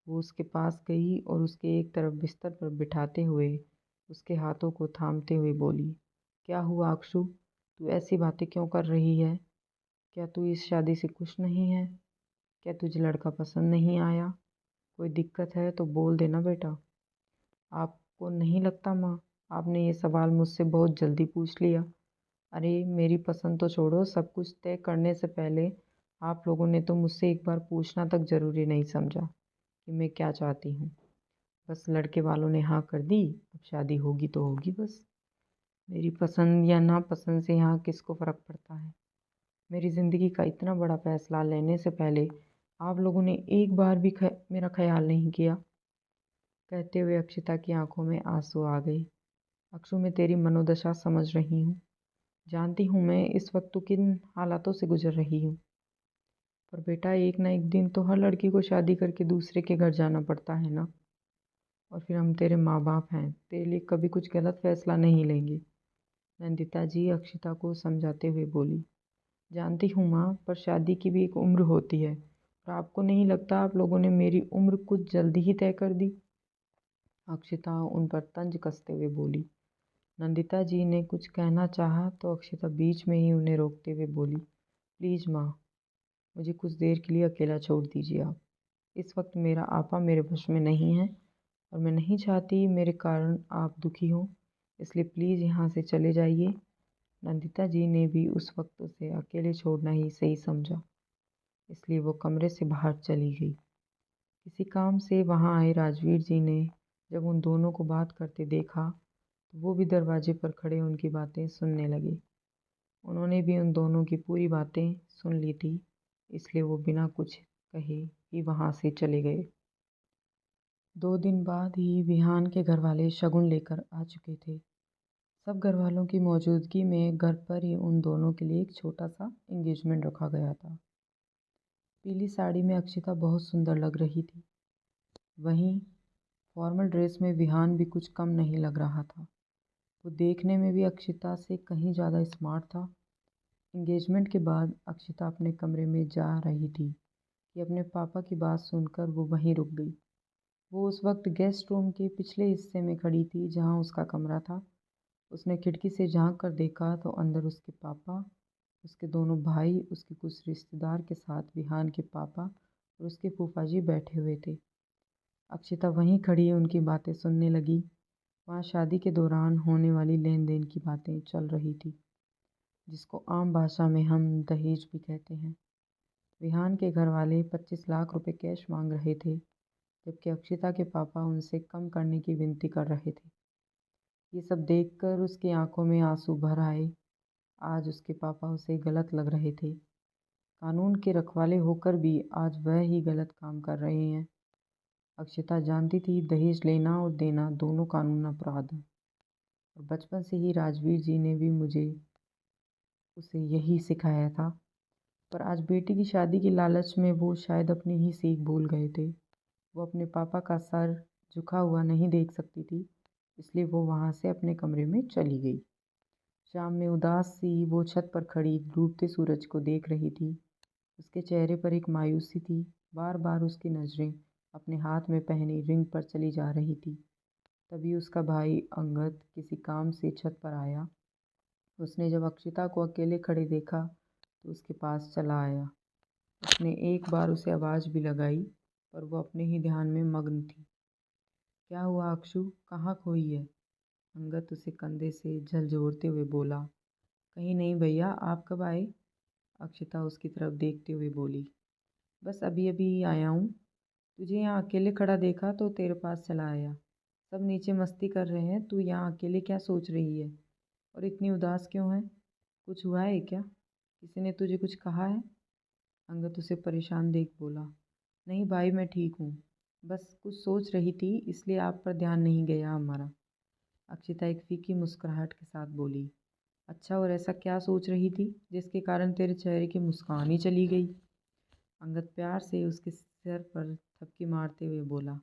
वो उसके पास गई और उसके एक तरफ बिस्तर पर बिठाते हुए उसके हाथों को थामते हुए बोली, क्या हुआ अक्षु? तू ऐसी बातें क्यों कर रही है? क्या तू इस शादी से खुश नहीं है? क्या तुझे लड़का पसंद नहीं आया? कोई दिक्कत है तो बोल देना बेटा। आपको नहीं लगता माँ, आपने ये सवाल मुझसे बहुत जल्दी पूछ लिया? अरे मेरी पसंद तो छोड़ो, सब कुछ तय करने से पहले आप लोगों ने तो मुझसे एक बार पूछना तक ज़रूरी नहीं समझा कि मैं क्या चाहती हूँ। बस लड़के वालों ने हाँ कर दी, अब शादी होगी तो होगी बस। मेरी पसंद या नापसंद से यहाँ किसको फ़र्क पड़ता है? मेरी ज़िंदगी का इतना बड़ा फैसला लेने से पहले आप लोगों ने एक बार भी मेरा ख्याल नहीं किया। कहते हुए अक्षिता की आंखों में आंसू आ गए। अक्षु, मैं तेरी मनोदशा समझ रही हूँ। जानती हूँ मैं इस वक्त तू किन हालातों से गुजर रही हूँ। पर बेटा, एक ना एक दिन तो हर लड़की को शादी करके दूसरे के घर जाना पड़ता है ना। और फिर हम तेरे माँ बाप हैं, तेरे लिए कभी कुछ गलत फैसला नहीं लेंगे। नंदिता जी अक्षिता को समझाते हुए बोली। जानती हूँ माँ, पर शादी की भी एक उम्र होती है। और आपको नहीं लगता आप लोगों ने मेरी उम्र कुछ जल्दी ही तय कर दी? अक्षिता उन पर तंज कसते हुए बोली। नंदिता जी ने कुछ कहना चाहा तो अक्षिता बीच में ही उन्हें रोकते हुए बोली, प्लीज़ माँ, मुझे कुछ देर के लिए अकेला छोड़ दीजिए आप। इस वक्त मेरा आपा मेरे वश में नहीं है और मैं नहीं चाहती मेरे कारण आप दुखी हों, इसलिए प्लीज़ यहाँ से चले जाइए। नंदिता जी ने भी उस वक्त उसे अकेले छोड़ना ही सही समझा, इसलिए वो कमरे से बाहर चली गई। किसी काम से वहाँ आए राजवीर जी ने जब उन दोनों को बात करते देखा तो वो भी दरवाजे पर खड़े उनकी बातें सुनने लगे। उन्होंने भी उन दोनों की पूरी बातें सुन ली थी, इसलिए वो बिना कुछ कहे ही वहाँ से चले गए। 2 दिन बाद ही विहान के घर वाले शगुन लेकर आ चुके थे। सब घर वालों की मौजूदगी में घर पर ही उन दोनों के लिए एक छोटा सा एंगेजमेंट रखा गया था। पीली साड़ी में अक्षिता बहुत सुंदर लग रही थी। वहीं फॉर्मल ड्रेस में विहान भी कुछ कम नहीं लग रहा था। वो देखने में भी अक्षिता से कहीं ज़्यादा स्मार्ट था। एंगेजमेंट के बाद अक्षिता अपने कमरे में जा रही थी कि अपने पापा की बात सुनकर वो वहीं रुक गई। वो उस वक्त गेस्ट रूम के पिछले हिस्से में खड़ी थी जहाँ उसका कमरा था। उसने खिड़की से झांक कर देखा तो अंदर उसके पापा, उसके दोनों भाई, उसके कुछ रिश्तेदार के साथ विहान के पापा और उसके फूफा जी बैठे हुए थे। अक्षिता वहीं खड़ी उनकी बातें सुनने लगी। वहाँ शादी के दौरान होने वाली लेन देन की बातें चल रही थी, जिसको आम भाषा में हम दहेज भी कहते हैं। विहान के घर वाले 25 लाख रुपए कैश मांग रहे थे, जबकि अक्षिता के पापा उनसे कम करने की विनती कर रहे थे। ये सब देखकर उसकी आंखों में आंसू भर आए। आज उसके पापा उसे गलत लग रहे थे। कानून के रखवाले होकर भी आज वह ही गलत काम कर रहे हैं। अक्षिता जानती थी दहेज लेना और देना दोनों कानून अपराध हैं, और बचपन से ही राजवीर जी ने भी मुझे उसे यही सिखाया था। पर आज बेटी की शादी की लालच में वो शायद अपनी ही सीख भूल गए थे। वो अपने पापा का सर झुका हुआ नहीं देख सकती थी, इसलिए वो वहाँ से अपने कमरे में चली गई। शाम में उदास सी वो छत पर खड़ी डूबते सूरज को देख रही थी। उसके चेहरे पर एक मायूसी थी। बार बार उसकी नज़रें अपने हाथ में पहनी रिंग पर चली जा रही थी। तभी उसका भाई अंगद किसी काम से छत पर आया। उसने जब अक्षिता को अकेले खड़े देखा तो उसके पास चला आया। उसने एक बार उसे आवाज़ भी लगाई, पर वो अपने ही ध्यान में मग्न थी। क्या हुआ अक्षु, कहाँ खोई है? अंगद उसे कंधे से झकझोरते हुए बोला। कहीं नहीं भैया, आप कब आए? अक्षिता उसकी तरफ देखते हुए बोली। बस अभी अभी ही आया हूँ। तुझे यहाँ अकेले खड़ा देखा तो तेरे पास चला आया। सब नीचे मस्ती कर रहे हैं, तू यहाँ अकेले क्या सोच रही है? और इतनी उदास क्यों है? कुछ हुआ है क्या? किसी ने तुझे कुछ कहा है? अंगद उसे परेशान देख बोला। नहीं भाई, मैं ठीक हूँ। बस कुछ सोच रही थी, इसलिए आप पर ध्यान नहीं गया हमारा। अक्षिता एक फीकी मुस्कुराहट के साथ बोली। अच्छा, और ऐसा क्या सोच रही थी जिसके कारण तेरे चेहरे की मुस्कान ही चली गई? अंगद प्यार से उसके सिर पर थपकी मारते हुए बोला।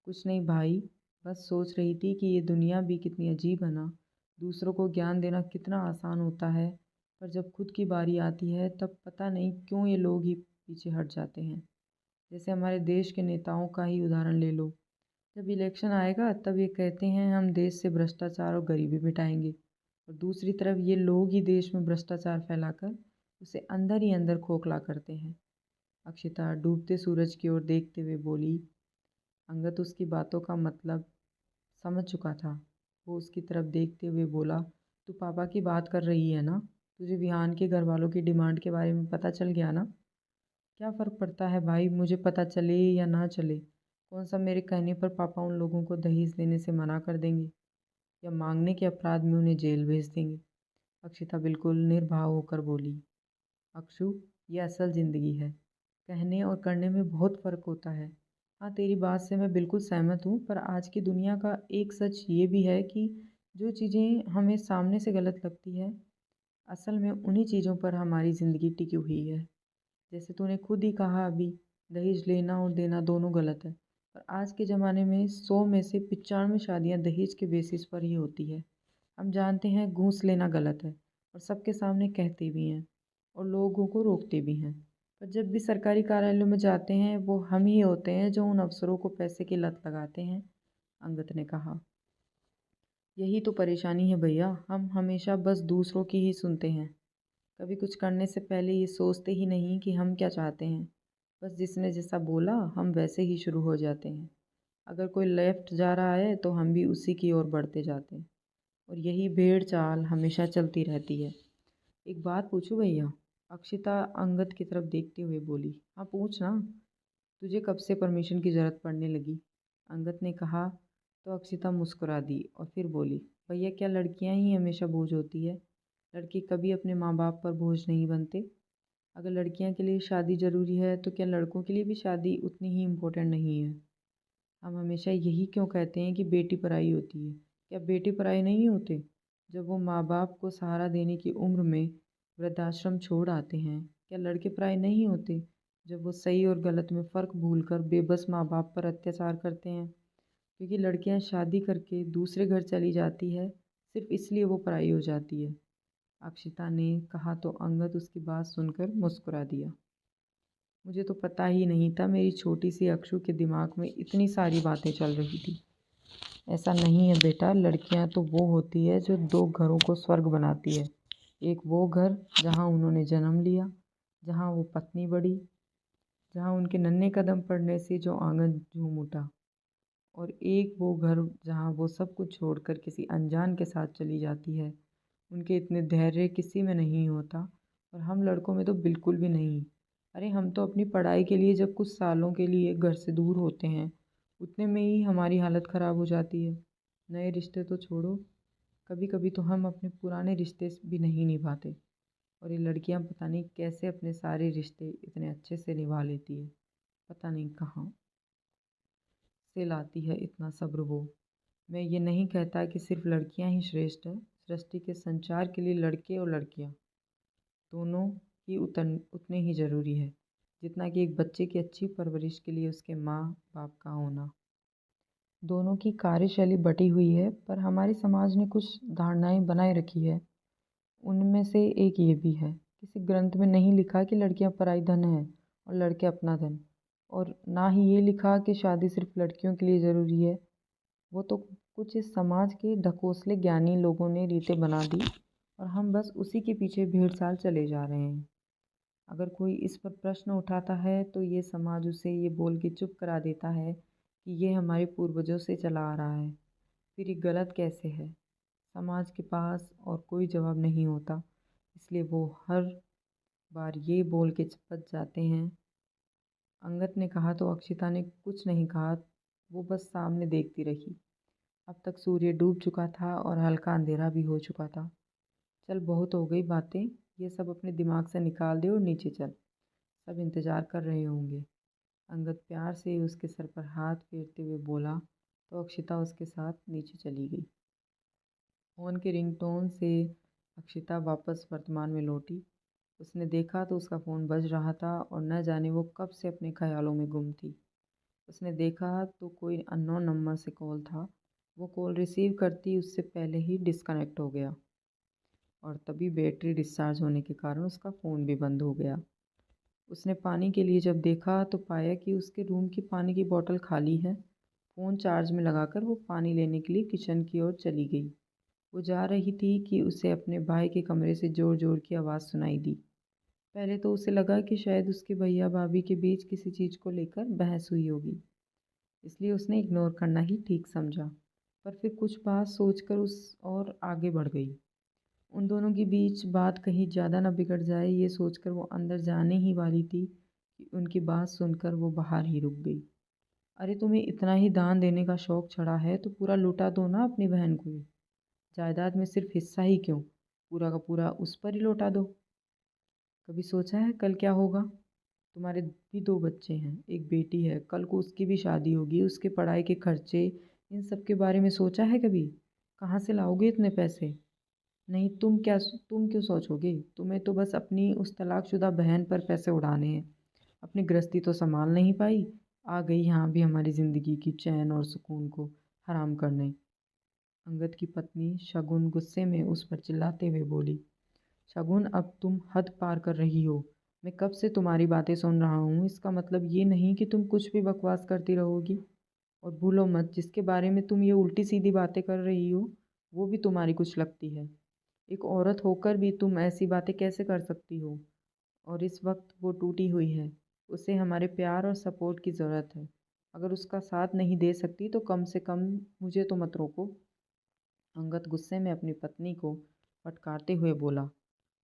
कुछ नहीं भाई, बस सोच रही थी कि ये दुनिया भी कितनी अजीब है ना। दूसरों को ज्ञान देना कितना आसान होता है, पर जब खुद की बारी आती है तब पता नहीं क्यों ये लोग ही पीछे हट जाते हैं। जैसे हमारे देश के नेताओं का ही उदाहरण ले लो। जब इलेक्शन आएगा तब ये कहते हैं हम देश से भ्रष्टाचार और गरीबी मिटाएंगे, और दूसरी तरफ ये लोग ही देश में भ्रष्टाचार फैलाकर उसे अंदर ही अंदर खोखला करते हैं। अक्षिता डूबते सूरज की ओर देखते हुए बोली। अंगद उसकी बातों का मतलब समझ चुका था। वो उसकी तरफ देखते हुए बोला, तू पापा की बात कर रही है ना? तुझे विहान के घर वालों की डिमांड के बारे में पता चल गया ना? क्या फ़र्क पड़ता है भाई, मुझे पता चले या ना चले। कौन सा मेरे कहने पर पापा उन लोगों को दहेज देने से मना कर देंगे या मांगने के अपराध में उन्हें जेल भेज देंगे? अक्षिता बिल्कुल निर्भाव होकर बोली। अक्षु, ये असल ज़िंदगी है। कहने और करने में बहुत फ़र्क होता है। हाँ, तेरी बात से मैं बिल्कुल सहमत हूँ, पर आज की दुनिया का एक सच ये भी है कि जो चीज़ें हमें सामने से गलत लगती है, असल में उन्हीं चीज़ों पर हमारी ज़िंदगी टिकी हुई है। जैसे तूने खुद ही कहा अभी, दहेज लेना और देना दोनों गलत है। पर आज के ज़माने में 100 में से 95 शादियाँ दहेज के बेसिस पर ही होती है। हम जानते हैं घूस लेना गलत है, और सबके सामने कहते भी हैं और लोगों को रोकते भी हैं। पर जब भी सरकारी कार्यालयों में जाते हैं, वो हम ही होते हैं जो उन अफसरों को पैसे की लत लगाते हैं। अंगद ने कहा। यही तो परेशानी है भैया, हम हमेशा बस दूसरों की ही सुनते हैं। कभी कुछ करने से पहले ये सोचते ही नहीं कि हम क्या चाहते हैं। बस जिसने जैसा बोला हम वैसे ही शुरू हो जाते हैं। अगर कोई लेफ्ट जा रहा है तो हम भी उसी की ओर बढ़ते जाते हैं, और यही भेड़ चाल हमेशा चलती रहती है। एक बात पूछूं भैया? अक्षिता अंगद की तरफ देखते हुए बोली। हाँ पूछ ना, तुझे कब से परमिशन की ज़रूरत पड़ने लगी? अंगद ने कहा तो अक्षिता मुस्कुरा दी और फिर बोली। भैया, क्या लड़कियां ही हमेशा बोझ होती है? लड़के कभी अपने माँ बाप पर बोझ नहीं बनते। अगर लड़कियां के लिए शादी ज़रूरी है तो क्या लड़कों के लिए भी शादी उतनी ही इम्पोर्टेंट नहीं है? हम हमेशा यही क्यों कहते हैं कि बेटी पराई होती है? क्या बेटी पराई नहीं होते जब वो माँ बाप को सहारा देने की उम्र में वृद्धाश्रम छोड़ आते हैं? क्या लड़के पराई नहीं होते जब वो सही और गलत में फ़र्क भूलकर बेबस माँ बाप पर अत्याचार करते हैं? क्योंकि लड़कियां शादी करके दूसरे घर चली जाती है, सिर्फ इसलिए वो पराई हो जाती है। अक्षिता ने कहा तो अंगद उसकी बात सुनकर मुस्कुरा दिया। मुझे तो पता ही नहीं था मेरी छोटी सी अक्षु के दिमाग में इतनी सारी बातें चल रही थी। ऐसा नहीं है बेटा, लड़कियां तो वो होती है जो दो घरों को स्वर्ग बनाती है। एक वो घर जहाँ उन्होंने जन्म लिया, जहाँ वो पत्नी बढ़ी, जहाँ उनके नन्हे कदम पड़ने से जो आंगन झूम उठा, और एक वो घर जहाँ वो सब कुछ छोड़कर किसी अनजान के साथ चली जाती है। उनके इतने धैर्य किसी में नहीं होता, और हम लड़कों में तो बिल्कुल भी नहीं। अरे हम तो अपनी पढ़ाई के लिए जब कुछ सालों के लिए घर से दूर होते हैं, उतने में ही हमारी हालत ख़राब हो जाती है। नए रिश्ते तो छोड़ो, कभी कभी तो हम अपने पुराने रिश्ते भी नहीं निभाते, और ये लड़कियां पता नहीं कैसे अपने सारे रिश्ते इतने अच्छे से निभा लेती है। पता नहीं कहाँ से लाती है इतना सब्र वो। मैं ये नहीं कहता कि सिर्फ लड़कियां ही श्रेष्ठ हैं। सृष्टि के संचार के लिए लड़के और लड़कियां दोनों ही उतने ही ज़रूरी है, जितना कि एक बच्चे की अच्छी परवरिश के लिए उसके माँ बाप का होना। दोनों की कार्यशैली बटी हुई है, पर हमारे समाज ने कुछ धारणाएं बनाए रखी है। उनमें से एक ये भी है, किसी ग्रंथ में नहीं लिखा कि लड़कियां पराई धन हैं और लड़के अपना धन। और ना ही ये लिखा कि शादी सिर्फ लड़कियों के लिए ज़रूरी है। वो तो कुछ इस समाज के ढकोसले ज्ञानी लोगों ने रीतें बना दी और हम बस उसी के पीछे भेड़-चाल चले जा रहे हैं। अगर कोई इस पर प्रश्न उठाता है तो ये समाज उसे ये बोल के चुप करा देता है कि ये हमारे पूर्वजों से चला आ रहा है। फिर ये गलत कैसे है? समाज के पास और कोई जवाब नहीं होता, इसलिए वो हर बार ये बोल के बच जाते हैं। अंगद ने कहा तो अक्षिता ने कुछ नहीं कहा, वो बस सामने देखती रही। अब तक सूर्य डूब चुका था और हल्का अंधेरा भी हो चुका था। चल बहुत हो गई बातें, ये सब अपने दिमाग से निकाल दे और नीचे चल, सब इंतज़ार कर रहे होंगे। अंगद प्यार से उसके सर पर हाथ फेरते हुए बोला तो अक्षिता उसके साथ नीचे चली गई। फ़ोन के रिंगटोन से अक्षिता वापस वर्तमान में लौटी। उसने देखा तो उसका फ़ोन बज रहा था और न जाने वो कब से अपने ख्यालों में गुम थी। उसने देखा तो कोई अननोन नंबर से कॉल था। वो कॉल रिसीव करती उससे पहले ही डिस्कनेक्ट हो गया और तभी बैटरी डिस्चार्ज होने के कारण उसका फ़ोन भी बंद हो गया। उसने पानी के लिए जब देखा तो पाया कि उसके रूम की पानी की बोतल खाली है। फ़ोन चार्ज में लगाकर वो पानी लेने के लिए किचन की ओर चली गई। वो जा रही थी कि उसे अपने भाई के कमरे से ज़ोर-ज़ोर की आवाज़ सुनाई दी। पहले तो उसे लगा कि शायद उसके भैया भाभी के बीच किसी चीज़ को लेकर बहस हुई होगी, इसलिए उसने इग्नोर करना ही ठीक समझा। पर फिर कुछ बात सोचकर उस और आगे बढ़ गई। उन दोनों के बीच बात कहीं ज़्यादा न बिगड़ जाए, ये सोचकर वो अंदर जाने ही वाली थी कि उनकी बात सुनकर वो बाहर ही रुक गई। अरे तुम्हें इतना ही दान देने का शौक चढ़ा है तो पूरा लुटा दो ना अपनी बहन को। जायदाद में सिर्फ हिस्सा ही क्यों, पूरा का पूरा उस पर ही लौटा दो। कभी सोचा है कल क्या होगा? तुम्हारे भी दो बच्चे हैं, एक बेटी है, कल को उसकी भी शादी होगी, उसके पढ़ाई के खर्चे, इन सब के बारे में सोचा है कभी? कहाँ से लाओगे इतने पैसे? नहीं, तुम क्यों सोचोगे? तुम्हें तो बस अपनी उस तलाकशुदा बहन पर पैसे उड़ाने हैं। अपनी गृहस्थी तो संभाल नहीं पाई, आ गई यहाँ भी हमारी ज़िंदगी की चैन और सुकून को हराम करने। अंगद की पत्नी शगुन गुस्से में उस पर चिल्लाते हुए बोली, शगुन अब तुम हद पार कर रही हो। मैं कब से तुम्हारी बातें सुन रहा हूँ, इसका मतलब ये नहीं कि तुम कुछ भी बकवास करती रहोगी। और भूलो मत, जिसके बारे में तुम ये उल्टी सीधी बातें कर रही हो वो भी तुम्हारी कुछ लगती है। एक औरत होकर भी तुम ऐसी बातें कैसे कर सकती हो? और इस वक्त वो टूटी हुई है, उसे हमारे प्यार और सपोर्ट की ज़रूरत है। अगर उसका साथ नहीं दे सकती तो कम से कम मुझे तो मत रोको। अंगद गुस्से में अपनी पत्नी को फटकारते हुए बोला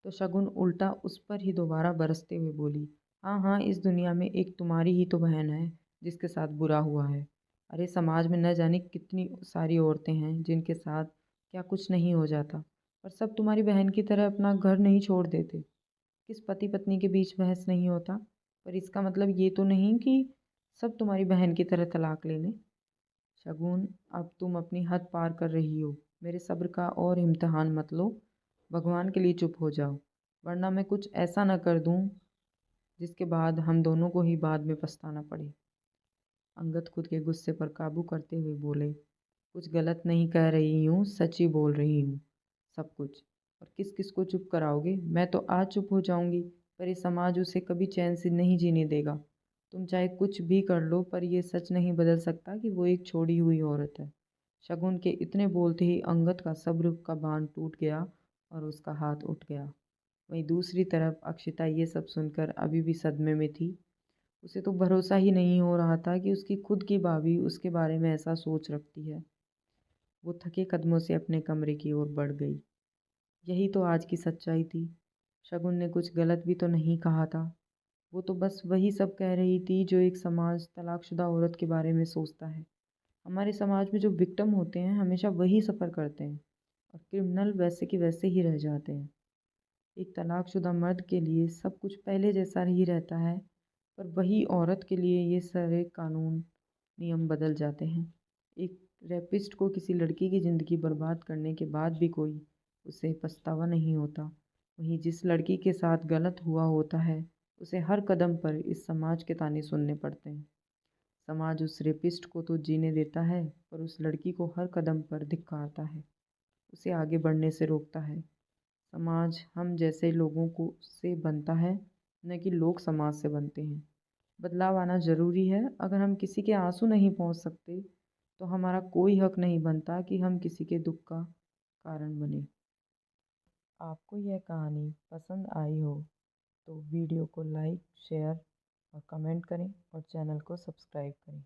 तो शगुन उल्टा उस पर ही दोबारा बरसते हुए बोली, हाँ हाँ, इस दुनिया में एक तुम्हारी ही तो बहन है जिसके साथ बुरा हुआ है। अरे समाज में न जाने कितनी सारी औरतें हैं जिनके साथ क्या कुछ नहीं हो जाता, पर सब तुम्हारी बहन की तरह अपना घर नहीं छोड़ देते। किस पति पत्नी के बीच बहस नहीं होता, पर इसका मतलब ये तो नहीं कि सब तुम्हारी बहन की तरह तलाक ले लें। शगुन, अब तुम अपनी हद पार कर रही हो, मेरे सब्र का और इम्तिहान मत लो। भगवान के लिए चुप हो जाओ, वरना मैं कुछ ऐसा न कर दूं जिसके बाद हम दोनों को ही बाद में पछताना पड़े। अंगद खुद के गुस्से पर काबू करते हुए बोले, कुछ गलत नहीं कह रही हूँ, सच ही बोल रही हूँ, सब कुछ। और किस किस को चुप कराओगे? मैं तो आज चुप हो जाऊंगी, पर ये समाज उसे कभी चैन से नहीं जीने देगा। तुम चाहे कुछ भी कर लो, पर यह सच नहीं बदल सकता कि वो एक छोड़ी हुई औरत है। शगुन के इतने बोलते ही अंगद का सब्र का बांध टूट गया और उसका हाथ उठ गया। वहीं दूसरी तरफ अक्षिता ये सब सुनकर अभी भी सदमे में थी। उसे तो भरोसा ही नहीं हो रहा था कि उसकी खुद की भाभी उसके बारे में ऐसा सोच रखती है। वो थके कदमों से अपने कमरे की ओर बढ़ गई। यही तो आज की सच्चाई थी। शगुन ने कुछ गलत भी तो नहीं कहा था। वो तो बस वही सब कह रही थी जो एक समाज तलाकशुदा औरत के बारे में सोचता है। हमारे समाज में जो विक्टिम होते हैं हमेशा वही सफ़र करते हैं और क्रिमिनल वैसे के वैसे ही रह जाते हैं। एक तलाकशुदा मर्द के लिए सब कुछ पहले जैसा ही रहता है, पर वही औरत के लिए ये सारे कानून नियम बदल जाते हैं। एक रेपिस्ट को किसी लड़की की ज़िंदगी बर्बाद करने के बाद भी कोई उसे पछतावा नहीं होता। वहीं जिस लड़की के साथ गलत हुआ होता है उसे हर कदम पर इस समाज के ताने सुनने पड़ते हैं। समाज उस रेपिस्ट को तो जीने देता है, पर उस लड़की को हर कदम पर धिक्कारता है, उसे आगे बढ़ने से रोकता है। समाज हम जैसे लोगों को से बनता है, न कि लोग समाज से बनते हैं। बदलाव आना ज़रूरी है। अगर हम किसी के आंसू नहीं पहुंच सकते तो हमारा कोई हक नहीं बनता कि हम किसी के दुख का कारण बने। आपको यह कहानी पसंद आई हो तो वीडियो को लाइक, शेयर और कमेंट करें और चैनल को सब्सक्राइब करें।